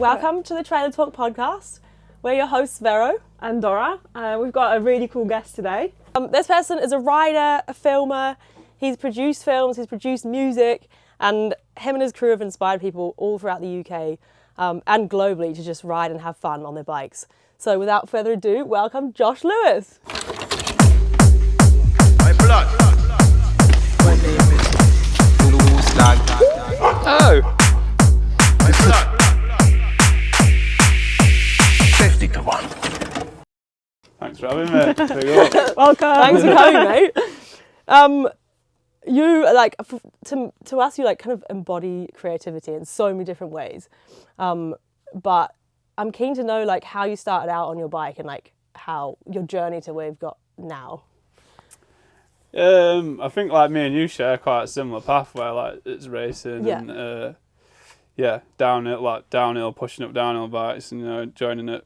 Welcome to the Trailer Talk podcast. We're your hosts, Vero and Dora. We've got a really cool guest today. This person is a writer, a filmer. He's produced films, he's produced music, and him and his crew have inspired people all throughout the UK and globally to just ride and have fun on their bikes. So without further ado, welcome Josh Lewis. My blood. My name is Blue Stag. Oh. My blood. 50 to 1. Thanks for having me. Welcome. Thanks for coming, mate. You like to us, you like kind of embody creativity in so many different ways. But I'm keen to know like how you started out on your bike and like how your journey to where you've got now. I think like me and you share quite a similar path where like it's racing and downhill, pushing up downhill bikes and, you know, joining a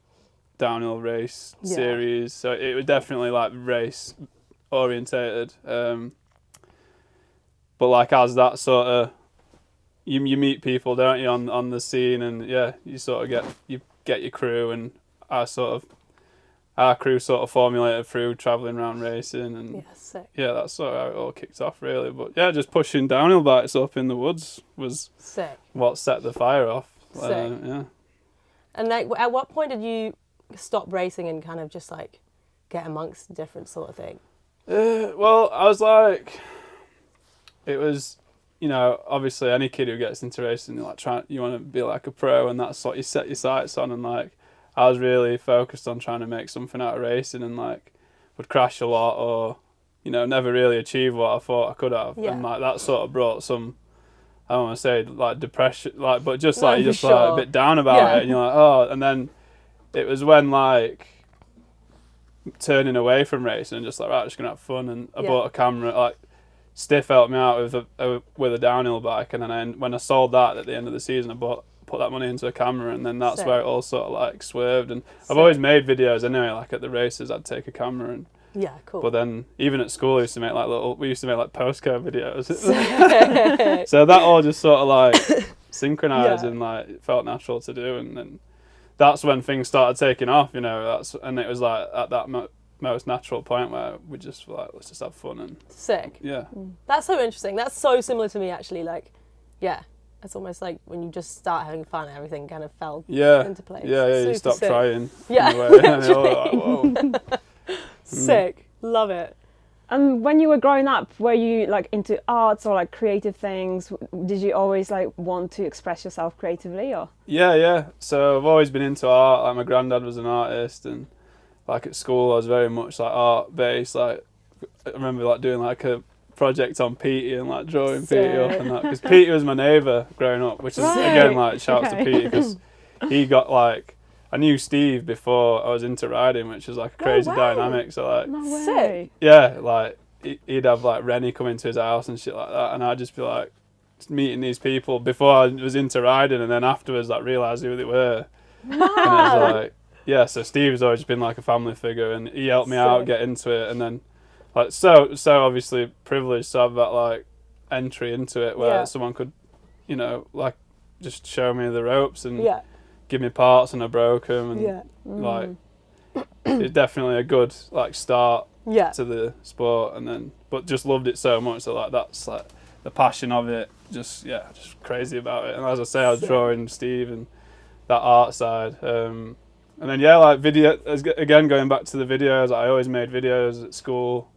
downhill race series. So it was definitely like race orientated. But like as that sort of, you meet people, don't you, on the scene, and you sort of get your crew, and our crew sort of formulated through travelling around racing, and sick. That's sort of how it all kicked off really. But just pushing downhill bikes up in the woods was sick. What set the fire off. Sick. And like, at what point did you stop racing and kind of just like get amongst different sort of thing? Well, I was like, it was, you know, obviously any kid who gets into racing, you want to be like a pro, and that's what you set your sights on. And like, I was really focused on trying to make something out of racing, and like would crash a lot, or, you know, never really achieve what I thought I could have. And like that sort of brought some, I don't want to say like depression, like, but just like you're just like a bit down about it, and you're like, oh. And then it was when like turning away from racing and just like, right, I'm just gonna have fun, and I bought a camera. Like Stiff helped me out with a downhill bike, and then when I sold that at the end of the season, I put that money into a camera, and then that's where it all sort of like swerved. And I've always made videos anyway. Like at the races, I'd take a camera and. Yeah, cool. But then even at school, we used to make like Postcard videos. So that all just sort of like synchronized and like it felt natural to do, and then that's when things started taking off, you know. And it was like at that most natural point where we just were like, let's just have fun. And sick. Yeah. That's so interesting. That's so similar to me actually. Like, it's almost like when you just start having fun, everything kind of fell into place. You stop trying. Yeah. In a way. And you're like, whoa. Sick. Love it. And when you were growing up, were you like into arts or like creative things? Did you always like want to express yourself creatively, or? Yeah. So I've always been into art. Like my granddad was an artist, and like at school I was very much like art based. Like I remember like doing like a project on Peaty and like drawing Peaty up and that, because Peaty was my neighbour growing up, which is again like shouts to Peaty, because he got like, I knew Steve before I was into riding, which was like a crazy dynamic. So like, Sick. Like he'd have like Rennie come into his house and shit like that, and I'd just be like meeting these people before I was into riding, and then afterwards like realise who they were. Wow. And it was like, so Steve's always been like a family figure, and he helped me out get into it, and then like so obviously privileged to have that like entry into it where someone could, you know, like just show me the ropes and give me parts, and I broke them, and like it's definitely a good like start to the sport, and then but just loved it so much, so like that's like the passion of it, just crazy about it. And as I say, I was drawing Steve and that art side, and then like video, again going back to the videos, I always made videos at school,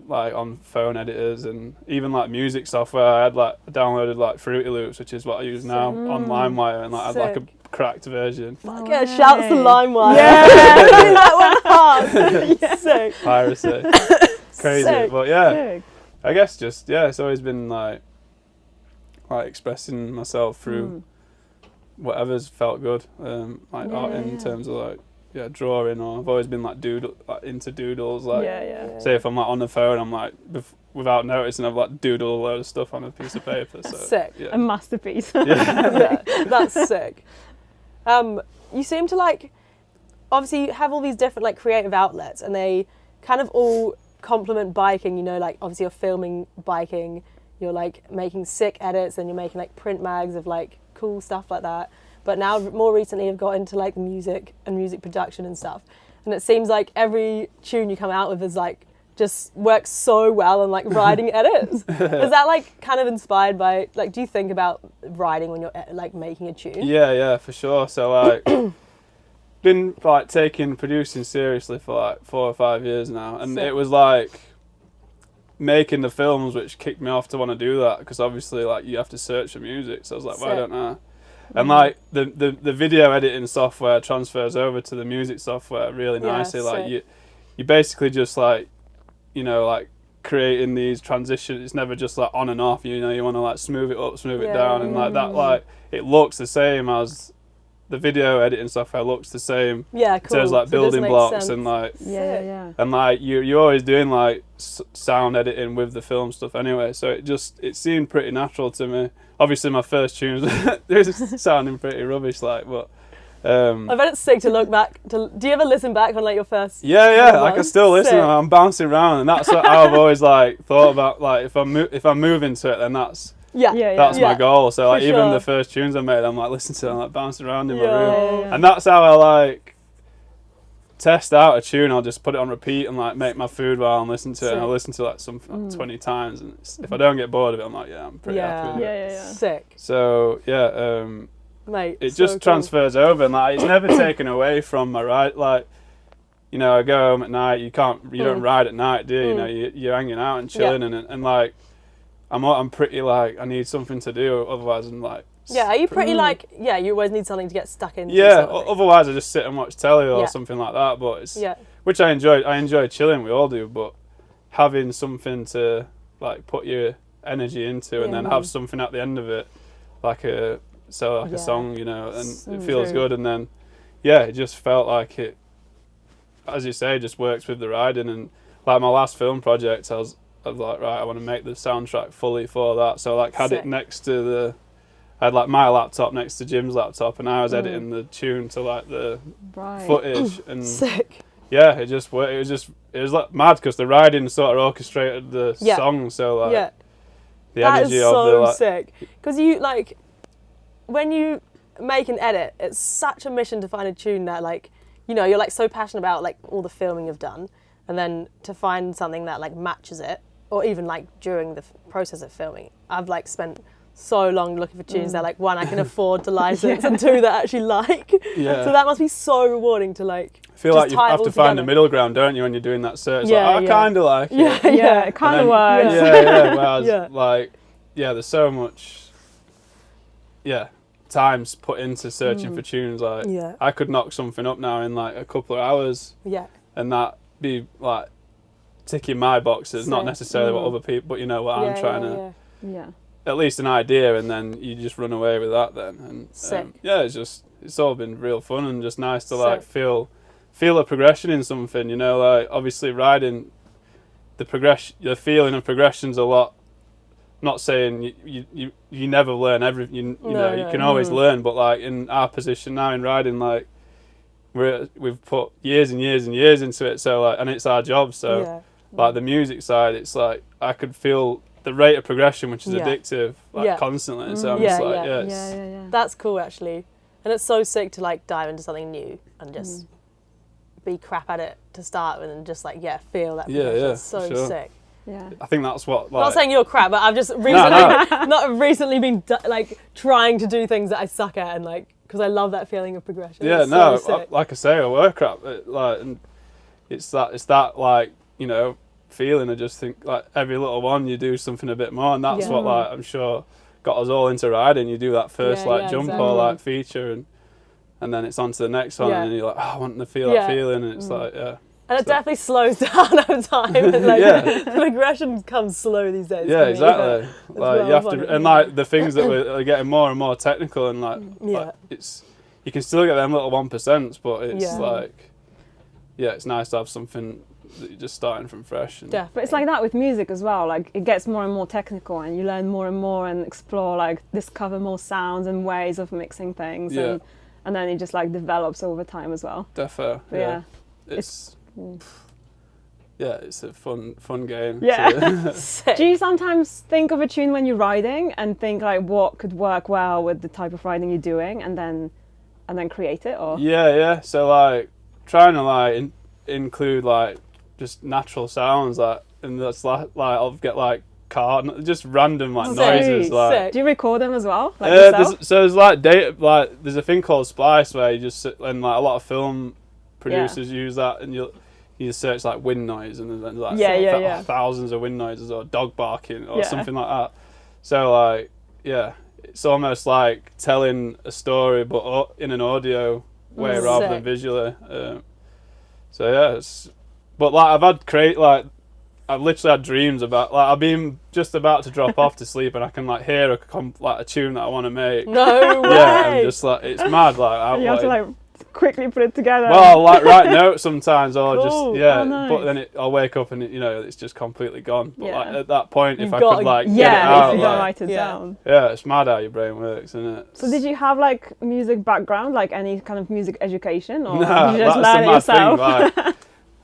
like on phone editors, and even like music software. I had like downloaded like Fruity Loops, which is what I use now, on LimeWire, and like I had like a cracked version. Shouts to LimeWire. That went past. Sick. Piracy. Crazy. Sick. But Sick. I guess just it's always been like expressing myself through whatever's felt good, like art in terms of like drawing, or I've always been like into doodles, like say if I'm like on the phone, I'm like without noticing I've like doodled a load of stuff on a piece of paper. So sick. A masterpiece. That's sick. You seem to like, obviously you have all these different like creative outlets, and they kind of all complement biking, you know, like obviously you're filming biking, you're like making sick edits, and you're making like print mags of like cool stuff like that. but now more recently I've got into like music and music production and stuff. And it seems like every tune you come out with is like just works so well on like writing edits. Is that like kind of inspired by like, do you think about writing when you're like making a tune? Yeah, for sure. So like been like taking producing seriously for like 4 or 5 years now, and it was like making the films which kicked me off to want to do that, because obviously like you have to search for music, so I was like, why don't I? And like the video editing software transfers over to the music software really nicely. Like you basically just like, you know, like creating these transitions. It's never just like on and off, you know, you want to like smooth it up, smooth it down, and like that, like it looks the same as the video editing software looks the same. Yeah, cool. So there's like building blocks sense. and like and like you're always doing like sound editing with the film stuff anyway. So it seemed pretty natural to me. Obviously, my first tunes they're sounding pretty rubbish, like, but. I bet it's sick to look back. Do you ever listen back on like your first? Yeah. Like I still listen. And I'm bouncing around, and that's what I've always like thought about. Like if I'm moving to it, then that's my goal. So like even the first tunes I made, I'm like listening to them, I'm like bouncing around in my room, and that's how I like test out a tune. I'll just put it on repeat and like make my food while I'm listening to it, and I'll listen to like something like 20 times, and if I don't get bored of it, I'm like, I'm pretty happy with it. Sick. So mate, it just transfers over, and like it's never taken away from my ride. Like, you know, I go home at night. You don't ride at night, do you? You know, you're hanging out and chilling, and like I'm pretty like I need something to do, otherwise I'm like. Yeah, are you pretty like you always need something to get stuck into? Yeah, otherwise I just sit and watch telly or something like that. But it's which I enjoy. I enjoy chilling. We all do, but having something to like put your energy into, and then have something at the end of it, like a song, you know, and it feels good. And then it just felt like it, as you say, just works with the riding. And like my last film project, I was like, right, I want to make the soundtrack fully for that. So like had it next to I had like my laptop next to Jim's laptop, and I was editing the tune to like the footage. And sick. Yeah, it just worked. It was like mad, because the riding sort of orchestrated the song. So like the energy of the that is so sick. Because you like when you make an edit, it's such a mission to find a tune that like, you know, you're like so passionate about like all the filming you've done, and then to find something that like matches it, or even like during the process of filming. I've like spent so long looking for tunes that like, one, I can afford to license, and two, that I actually like. So that must be so rewarding to like. I feel like you have to find a middle ground, don't you, when you're doing that search? I kind of like it. It kind of works. Whereas like, there's so much times put into searching for tunes. Like I could knock something up now in like a couple of hours, and that be like ticking my boxes, not necessarily what other people, but you know what I'm trying to at least an idea, and then you just run away with that then. And it's all been real fun and just nice to like feel a progression in something, you know. Like obviously riding, the feeling of progression's a lot. Not saying you never learn you can always learn, but like in our position now in riding, like we've put years and years and years into it, so like, and it's our job, so like the music side, it's like I could feel the rate of progression, which is addictive, like constantly. So I'm just like, that's cool actually, and it's so sick to like dive into something new and just be crap at it to start with, and just like feel that progression. It's so sick. Yeah, I think that's what. Like, not saying you're crap, but I've just recently not recently been like trying to do things that I suck at, and like because I love that feeling of progression. Yeah, it's so sick. Like I say, I work crap. Like, and it's that like, you know, feeling. I just think like every little one you do something a bit more, and that's what like I'm sure got us all into riding. You do that first jump or like feature, and then it's on to the next one, and you're like, I want to feel that feeling, and it's like and it definitely slows down over time, and like the progression comes slow these days. Yeah, exactly. Like you have to, and like the things that are getting more and more technical, and like it's, you can still get them little 1%, but it's like it's nice to have something that you're just starting from fresh. And but it's like that with music as well. Like it gets more and more technical, and you learn more and more, and explore, like discover more sounds and ways of mixing things, and then it just like develops over time as well. Definitely. But it's yeah, it's a fun game. Yeah. Sick. Do you sometimes think of a tune when you're riding and think like what could work well with the type of riding you're doing, and then create it? Or Yeah. So like trying to like include like just natural sounds, like, and that's like I'll get like car, just random like noises. Sick. Like Sick. do you record them as well? Like yourself? there's like data, like there's a thing called Splice where you just and like a lot of film producers use that, and you search like wind noise, and then like thousands of wind noises or dog barking or something like that. So like it's almost like telling a story but in an audio way rather than visually. So yeah, but like I've literally had dreams about, like, I've been just about to drop off to sleep and I can like hear a tune that I want to make. No way. Yeah, and just like it's mad. Like you have to like quickly put it together. well, I'll like write notes sometimes, or Cool. just Oh, nice. But then I'll wake up and it's just completely gone. But like at that point, You've if I got could to- like get it yeah, out, if you don't like, write it down. yeah, it's mad how your brain works, isn't it? So did you have like music background, like any kind of music education, or Nah, did you just that's learn the it mad yourself? thing. Like,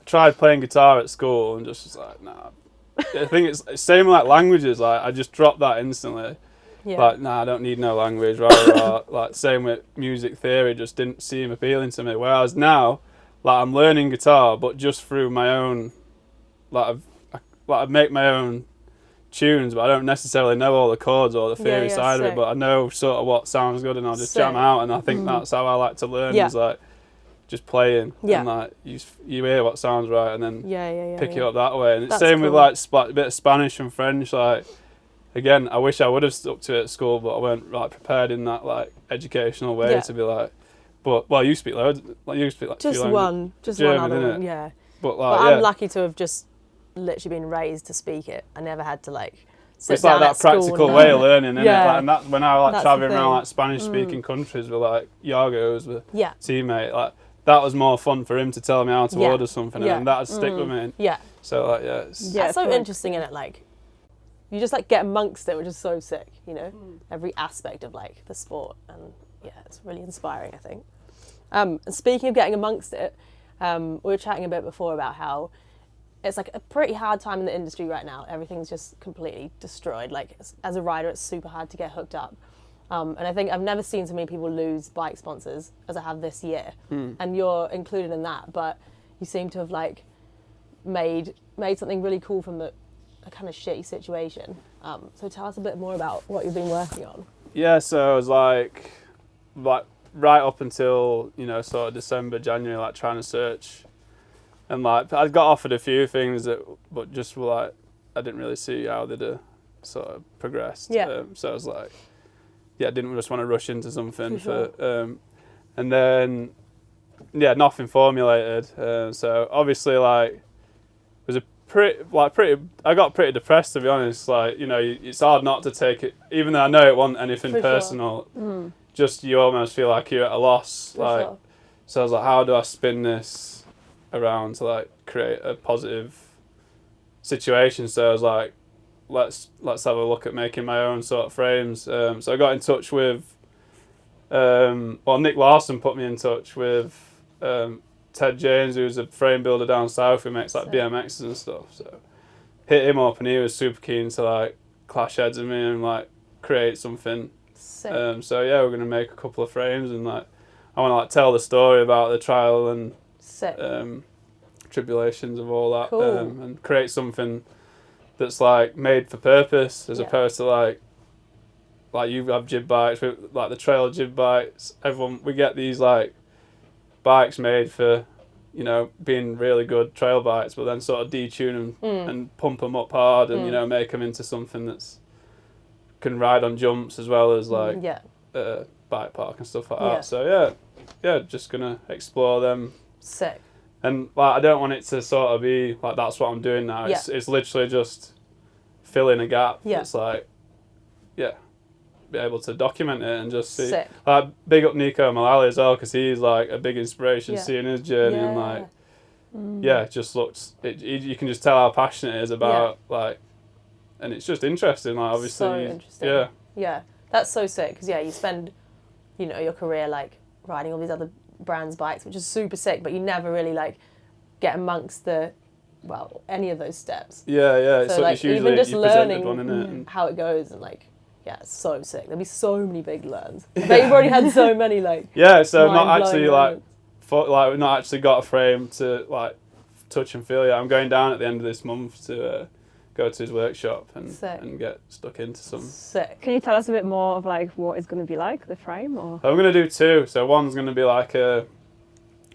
tried playing guitar at school and just was like, nah. I think it's same like languages. Like I just dropped that instantly. Yeah. Like, nah, I don't need no language. Rah. Like same with music theory, just didn't seem appealing to me. Whereas now, like I'm learning guitar, but just through my own, I make my own tunes, but I don't necessarily know all the chords or the theory side of sick. it. But I know sort of what sounds good, and I'll just jam Sick. out. And I think that's how I like to learn. Yeah. Is like just playing, Yeah. and like you hear what sounds right, and then yeah. pick it up that way. And it's That's same with cool. like a bit of Spanish and French. Like again, I wish I would have stuck to it at school, but I weren't like prepared in that like educational way to be like. But well, you speak loads. Like you speak like Just two one, just German, one other innit? one. Yeah. But like But I'm lucky to have just literally been raised to speak it. I never had to like. Sit it's like down that at school practical and way of learning, isn't Yeah. it? Like, and that when I was like That's the traveling around thing. like Spanish speaking countries with like Yargo's with Yeah. teammate, like that was more fun for him to tell me how to Yeah. order something, Yeah. and that'd stick with me. Yeah. So like it's, Yeah, That's so cool. interesting, isn't it? Like, you just like get amongst it, which is so sick. You know, every aspect of like the sport, and yeah, it's really inspiring. I think. And speaking of getting amongst it, we were chatting a bit before about how it's like a pretty hard time in the industry right now. Everything's just completely destroyed. Like as a rider, it's super hard to get hooked up. And I think I've never seen so many people lose bike sponsors as I have this year. And you're included in that, but you seem to have like made something really cool from a kind of shitty situation. So tell us a bit more about what you've been working on. Yeah, so it was like right up until sort of December, January, like trying to search, and like I got offered a few things but just were like I didn't really see how they'd sort of progressed. Yeah. So I was like, I didn't just want to rush into something and then nothing formulated. So obviously like it was I got pretty depressed, to be honest. Like it's hard not to take it, even though I know it wasn't anything For sure. personal. Just you almost feel like you're at a loss. Sure. So I was like, how do I spin this around to like create a positive situation? So I was like, let's have a look at making my own sort of frames. So I got in touch with Nick Larson put me in touch with Ted James, who's a frame builder down south who makes like BMXs and stuff. So hit him up and he was super keen to like clash heads with me and like create something. Sick. So we're gonna make a couple of frames and like I want to like tell the story about the trial and Sick. tribulations of all that, Cool. and create something that's like made for purpose as opposed to like you have jib bikes, like the trail jib bikes. We get these like bikes made for being really good trail bikes, but then sort of detune them and pump them up hard and make them into something that's can ride on jumps as well as like bike park and stuff like that. So just gonna explore them. Sick. And like I don't want it to sort of be like that's what I'm doing now. It's literally just filling a gap. It's like be able to document it and just see. Sick. Like big up Nico Malali as well, because he's like a big inspiration seeing his journey and like it just looks. You can just tell how passionate it is about like, and it's just interesting. Like obviously, so interesting. Yeah, that's so sick because you spend, your career like riding all these other brands' bikes, which is super sick, but you never really like get amongst the well, any of those steps. Yeah. So So like it's usually even just you presented learning one, innit? And how it goes and like, yeah, it's so sick. There'll be so many big learns. I bet you've already had so many like. yeah, so not mind-blowing actually moments. we've not actually got a frame to like touch and feel yet. I'm going down at the end of this month to go to his workshop Sick. and get stuck into some. Sick. Can you tell us a bit more of like what it's going to be like, the frame? Or I'm going to do two. So one's going to be like a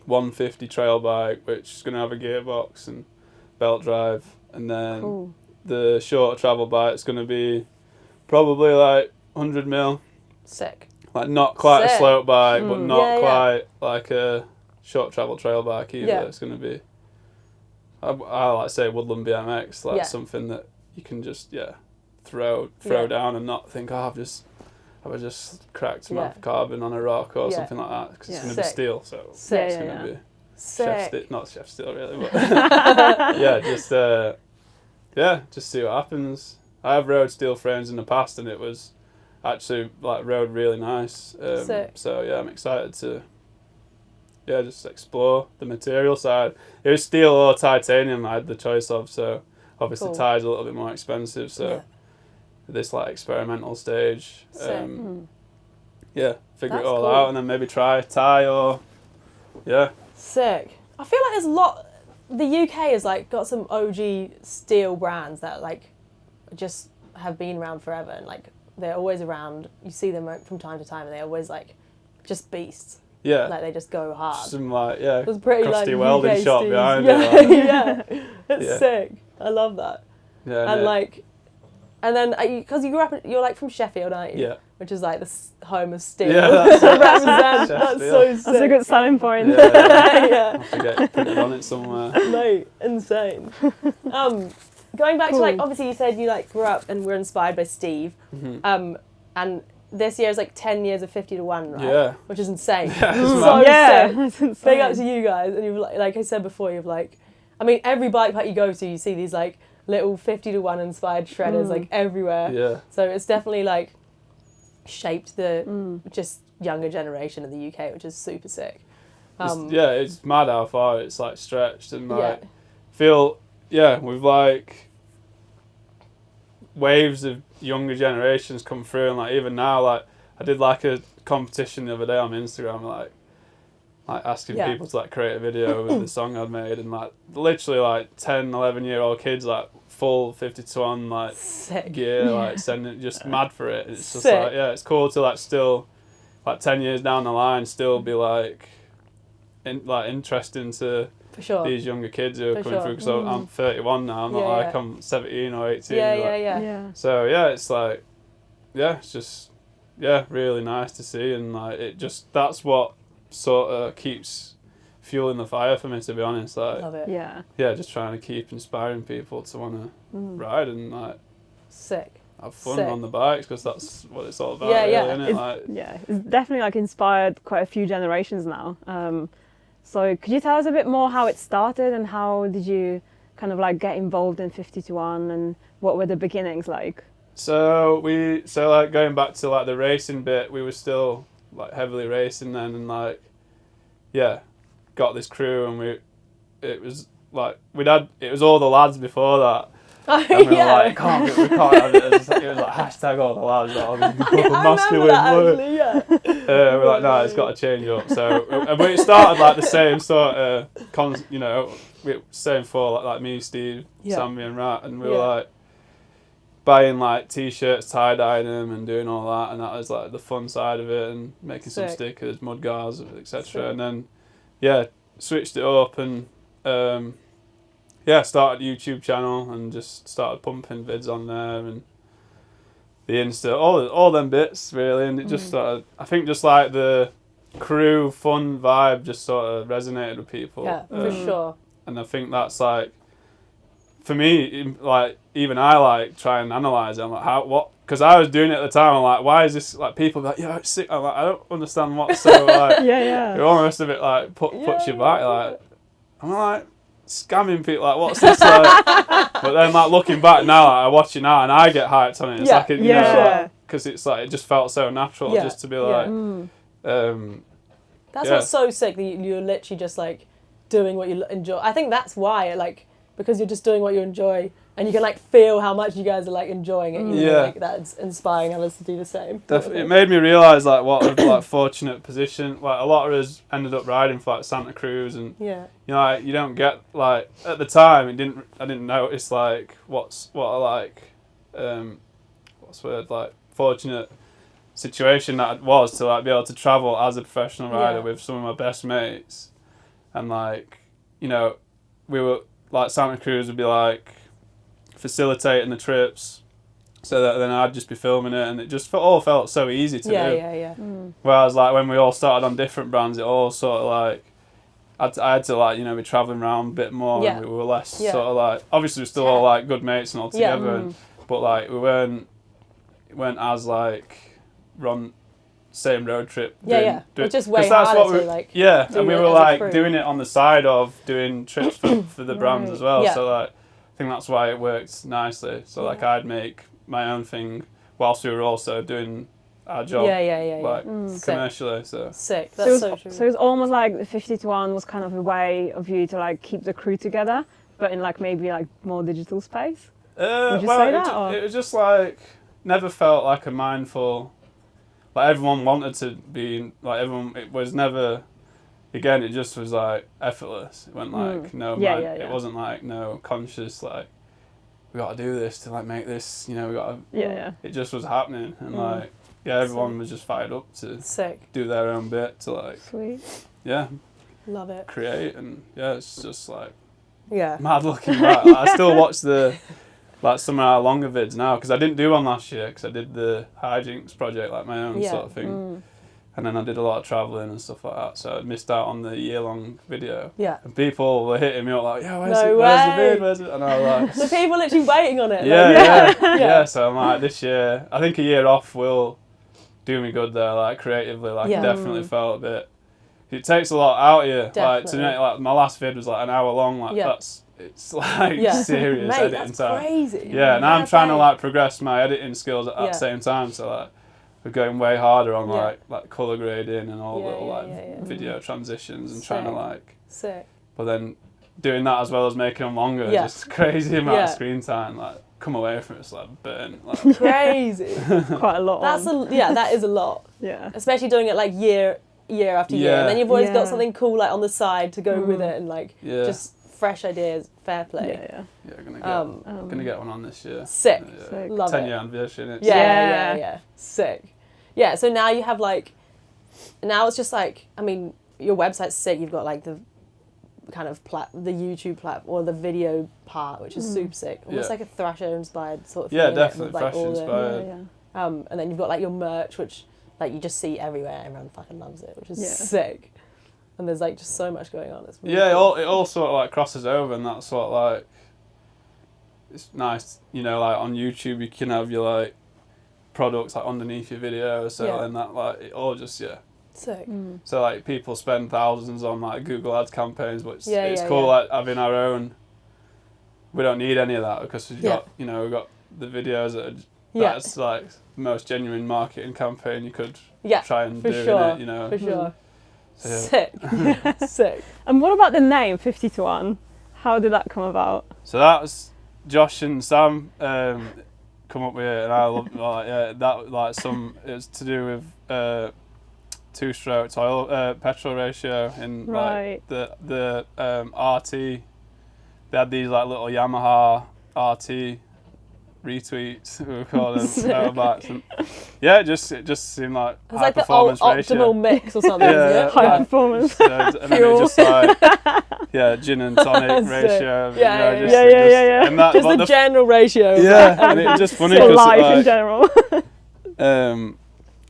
150 trail bike, which is going to have a gearbox and belt drive, and then cool. the short travel bike's going to be probably like 100 mil. Sick. Like not quite Sick. a slope bike, but not Yeah, yeah. quite like a short travel trail bike either. Yeah. It's going to be, I like to say woodland BMX, like Yeah. something that you can just throw Yeah. down and not think, I've just cracked my Yeah. carbon on a rock or Yeah. something like that, because Yeah. it's going to be Sick. steel, so Sick. it's Yeah, going to yeah. be Sick. not chef steel really, but yeah, just see what happens. I have rode steel frames in the past and it was actually like rode really nice. Sick. So yeah, I'm excited to just explore the material side. It was steel or titanium I had the choice of, so obviously Cool. tie's a little bit more expensive, so Yeah. this like experimental stage. Sick. Yeah, figure That's it all cool. out and then maybe try tie or Sick. I feel like there's a lot. The UK has like got some OG steel brands that like just have been around forever and like they're always around. You see them from time to time and they're always like just beasts. yeah. Like they just go hard. Some like It's pretty crusty like welding UK shop steels. behind yeah, it. Like, yeah. It's Yeah. sick. I love that. yeah, And no, like, and then because you grew up, you're like from Sheffield, aren't you? yeah. Which is like the home of steel. Yeah, that's that's it. represent. Chef That's steel. so sick. That's a good selling point. Yeah. yeah. Have to get printed on it somewhere. No, insane. Going back to like, Cool. obviously you said you like grew up and were inspired by Steve. Mhm. And this year is like 10 years of 50 to 1, right? Yeah. Which is insane. Yeah, it's So mad. Yeah, sick. that's insane. Big up to you guys. And you've like I said before, you've like, I mean, every bike pack you go to, you see these like little 50 to 1 inspired shredders like everywhere. Yeah. So it's definitely like shaped the just younger generation in the UK, which is super sick. It's mad how far it's like stretched and like Yeah. with like waves of younger generations come through, and like even now, like I did like a competition the other day on Instagram, like asking Yeah. people to like create a video with the song I'd made, and like literally like 10, 11-year-old kids like full 50 to 1 like Sick. gear, like sending just mad for it. It's just Sick. like it's cool to like still like 10 years down the line still be like interesting to For sure. these younger kids who are For coming sure. through, because I'm 31 now. I'm not Yeah, like yeah. I'm 17 or 18. Yeah, like- Yeah. So yeah, it's like it's just really nice to see, and like it just that's what sort of keeps fueling the fire for me, to be honest. Like Love it. Yeah. just trying to keep inspiring people to want to ride and like Sick. have fun Sick. on the bikes, because that's what it's all about, Yeah, really, yeah. isn't it? It's, Like, yeah, it's definitely like inspired quite a few generations now. So could you tell us a bit more how it started and how did you kind of like get involved in 50 to 1 and what were the beginnings like? So like going back to like the racing bit, we were still like heavily racing then, and like got this crew, and it was all the lads before that. And we were like, we can't have it. It was like hashtag all the lads, like, masculine. That, look. actually, yeah. We're like, no, it's got to change up. So but it started like the same sort of same four, like me, Steve, Yeah. Sammy and Rat, and we were Yeah. like buying like t-shirts, tie-dyeing them and doing all that, and that was like the fun side of it, and making some Sick. stickers, mud guards, etc. Sick. And then switched it up and started a YouTube channel and just started pumping vids on there and the Insta, all them bits really, and it just started, I think just like the crew fun vibe just sort of resonated with people. Yeah, for sure. And I think that's like, for me, like even I like try and analyse it. I'm like, because I was doing it at the time. I'm like, why is this like people be like, yeah, it's sick. I'm like, I don't understand what's so like. Yeah. You're almost a bit like puts you back. Like I'm like scamming people. Like what's this like? But then like looking back now, like, I watch it now and I get hyped on it. It's like because it's like it just felt so natural just to be like. That's what's so sick that you're literally just like doing what you enjoy. I think that's why like because you're just doing what you enjoy, and you can like feel how much you guys are like enjoying it. You know, like that's inspiring others to do the same. It made me realise like what a like fortunate position. Like a lot of us ended up riding for like Santa Cruz, and you know, like, you don't get like at the time I didn't notice like what's the word, like fortunate situation that it was to like be able to travel as a professional rider with some of my best mates, and like, you know, we were like Santa Cruz would be like facilitating the trips, so that then I'd just be filming it, and it just all felt so easy to do. Whereas like when we all started on different brands, it all sort of like I had to like, you know, be travelling around a bit more, and we were less sort of like, obviously we're still all like good mates and all together, but like we weren't as like run same road trip. It's just way harder to like. And we were like doing it on the side of doing trips for the brands as well. So like, I think that's why it worked nicely. So like, I'd make my own thing whilst we were also doing our job, like commercially. So sick. That's so true. So it's almost like the 50-1 was kind of a way of you to like keep the crew together, but in like maybe like more digital space. Would you say that? It was just like never felt like a mindful. Like everyone wanted to be like everyone. It was never. Again, it just was like effortless. It went like it wasn't like no conscious like we got to do this to like make this. You know, we got to. It just was happening, and like everyone was just fired up to do their own bit to like. Sweet. Yeah. Love it. Create, and it's just like. Yeah. Mad looking back. Like, I still watch like some of our longer vids now, because I didn't do one last year because I did the Hijinks project, like my own sort of thing, and then I did a lot of travelling and stuff like that, so I missed out on the year-long video. And people were hitting me up like, "Yeah, where's the vid? Where's it?" And I was like, "The people literally waiting on it." Yeah. So I'm like, this year, I think a year off will do me good there, like creatively. Like, definitely felt a bit. It takes a lot out of you. Definitely. Like to make like my last vid was like an hour long. Like it's like serious Mate, editing that's time. Crazy. Yeah, and I'm trying to like progress my editing skills at the same time. So like we're going way harder on like colour grading and all little like video transitions and trying to like. Sick. But then doing that as well as making them longer, just crazy amount of screen time. Like come away from it's like burnt. Like. Crazy. Quite a lot. That is a lot. Yeah. Especially doing it like year after year, and then you've always got something cool like on the side to go with it, and like just fresh ideas. Fair play. Gonna get one on this year. Sick. Love 10-year anniversary. Yeah. Sick. Yeah. So now you have like, now it's just like, I mean, your website's sick. You've got like the kind of the YouTube platform or the video part, which is super sick. Almost like a Thrasher inspired sort of thing. Yeah, definitely like, Thrasher inspired. And then you've got like your merch, which like you just see everywhere. Everyone fucking loves it, which is sick. And there's like just so much going on. It's really cool. It all sort of like crosses over, and that's sort of like, it's nice, you know, like on YouTube you can have your like products like underneath your video, so and that like it all just sick. So like people spend thousands on like Google Ads campaigns, but it's cool like having our own. We don't need any of that because we've got we've got the videos that that's like the most genuine marketing campaign you could try and do, innit, you know. For sure. So, sick. Sick. And what about the name 50-1? How did that come about? So that was Josh and Sam come up with it, and I love that like it's to do with 2-stroke oil petrol ratio in like the RT. They had these like little Yamaha RT retweets, we were calling them motorbikes, and it just seemed like it's high like performance the optimal mix or something. High performance. And then it just like gin and tonic ratio. And that, just the general ratio. Yeah, and it was just funny because life in general.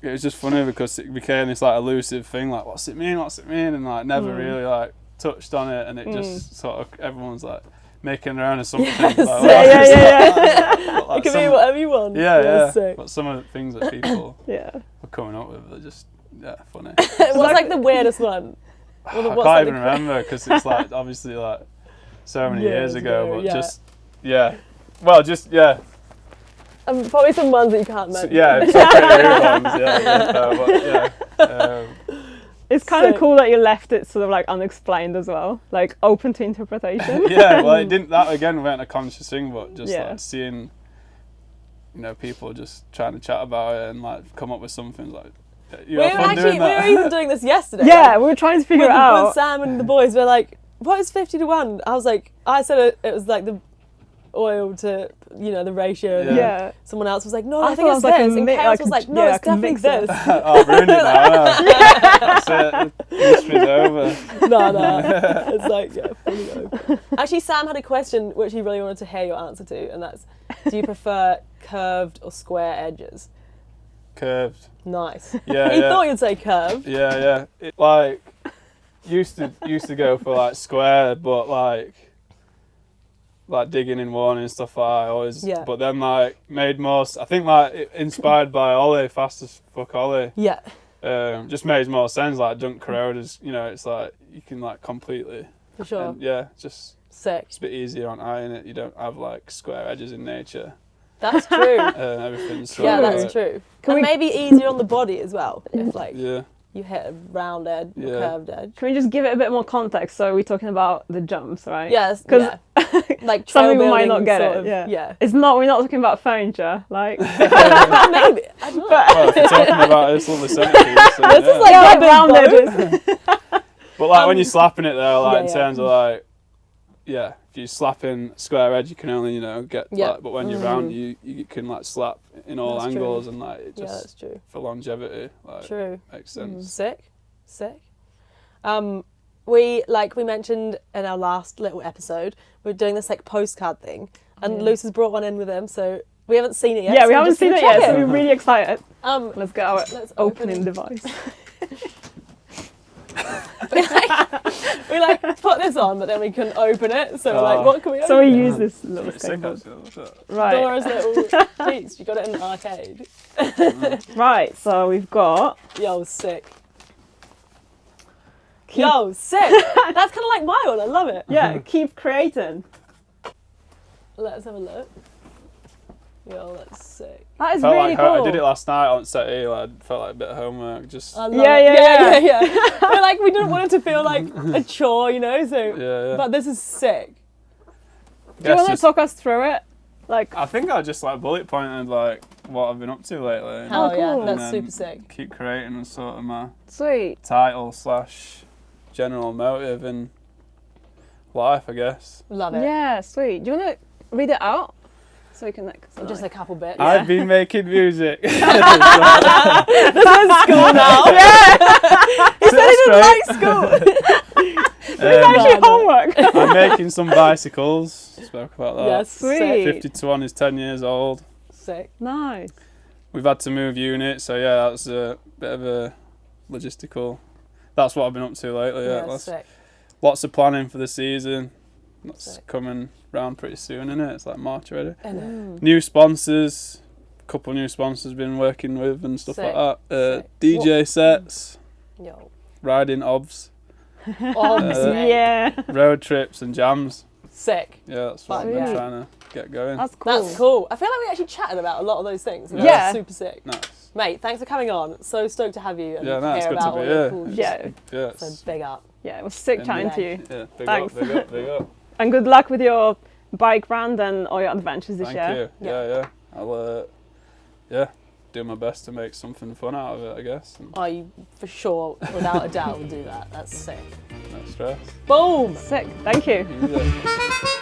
It was just funny because it became this like elusive thing, like what's it mean, and like never really like touched on it, and it just sort of everyone's like making their own assumptions. Like, it can be whatever you want. But some of the things that people were coming up with are just funny. What's like the weirdest one? I can't even remember because it's like obviously like so many years ago, but probably some ones that you can't mention. Some pretty weird ones. it's kind of Sick. cool that you left it sort of like unexplained as well, like open to interpretation. Yeah, well, it didn't. That again weren't a conscious thing, but just Yeah. like seeing, people just trying to chat about it and like come up with something like. You We have were fun actually doing we that. were even doing this yesterday. Yeah, we were trying to figure with, it out. with Sam and the boys. We're like, what is 50 to 1? I was like, I said it was like the oil to the ratio. And then Yeah. someone else was like, no, I I think thought it's it was like a this. And mi- Chaos like was a- like, no, yeah, it's like a definitely mixer. this. Oh, I've ruined it now. That's it. The mystery's over. No. It's like, yeah, fully open. Actually, Sam had a question which he really wanted to hear your answer to, and that's, do you prefer curved or square edges? Curved. Nice. Yeah, He yeah. thought you'd say curved. Yeah. It, like used to go for like square, but like digging in warning and stuff like that, I always. Yeah. But then like made most. I think like inspired by Ollie, Fast as Fuck Ollie. Yeah. Just made more sense. Like Dunk Corroder's, it's like you can like completely. For sure. And, yeah, just Sick. it's a bit easier on iron it. You don't have like square edges in nature. That's true. Everything's sort Yeah, of, that's like, true. Can And we- maybe easier on the body as well, if like Yeah. you hit a round edge or Yeah. curved edge. Can we just give it a bit more context? So we're talking about the jumps, right? Yes, 'Cause yeah. Like some trail people might building not get sort it. of- Yeah. Yeah. It's not. We're not talking about furniture. Like Maybe. I don't know. Well, if you're talking about this lovely centerpiece, then, This yeah. is like yeah, a big round boat. edges. But like when you're slapping it there, like yeah, in yeah. terms of like, yeah, if you're slapping square edge, you can only get. Yeah. Like, but when you're round, you can like slap in all That's true. angles and like it Yeah, just that's true. for longevity, like True. makes sense. Sick. We mentioned in our last little episode, we're doing this like postcard thing, and Luce has brought one in with him, so we haven't seen it yet. Yeah, so we we're haven't just seen gonna it yet, check so we're really excited. Let's get our Let's open opening it. device. we like put this on, but then we couldn't open it, so we're like, Oh. what can we open? So we use this little It's sick, skateboard. actually, what's that? Right. Dora's little piece. You got it in an arcade. Right. So we've got. Yo, sick. Yo, sick. That's kind of like my one. I love it. Yeah. Keep creating. Let's have a look. Yo, that's sick. That is Felt really like cool. I did it last night on set here. Like, felt like a bit of homework. Just I love Yeah, it. yeah, yeah. But like, we didn't want it to feel like a chore, So, yeah. but this is sick. Do you want to talk us through it? Like. I think I just like bullet pointed like what I've been up to lately. Hell cool. yeah, And that's then super sick. Keep creating and sort of my Sweet. title / general motive in life, I guess. Love it. Yeah. Sweet. Do you want to read it out? So we can like. Just a couple bits. I've been making music. This is school now. He said he didn't like school. It's actually homework. I'm making some bicycles. Spoke about that. Yes, Sweet. sick. 50 to 1 is 10 years old. Sick. Nice. We've had to move units, so yeah, that's a bit of a logistical. That's what I've been up to lately. Yeah, Sick. lots of planning for the season. That's Sick. coming round pretty soon, isn't it? It's like March already. Mm. New sponsors, couple new sponsors been working with and stuff Sick. like that. Sick. DJ sets, Yo. riding obs, Mate. Yeah. road trips and jams. Sick. Yeah, that's what Fun, I've been yeah. trying to get going. That's cool. That's cool. I feel like we actually chatted about a lot of those things. and Yeah. that's super sick. Nice. Mate, thanks for coming on. So stoked to have you and Yeah, no, it's hear good to about be all here. your cool Yeah. Yeah, So it's, big up. Yeah. It was sick And chatting to yeah. you. yeah, big Thanks. up, big up, big up. And good luck with your bike brand and all your adventures this Thank year. you. Yeah. Yeah. I'll do my best to make something fun out of it, I guess. And I, for sure, without a doubt, will do that. That's sick. no stress. Boom! Sick. Thank you. Use it.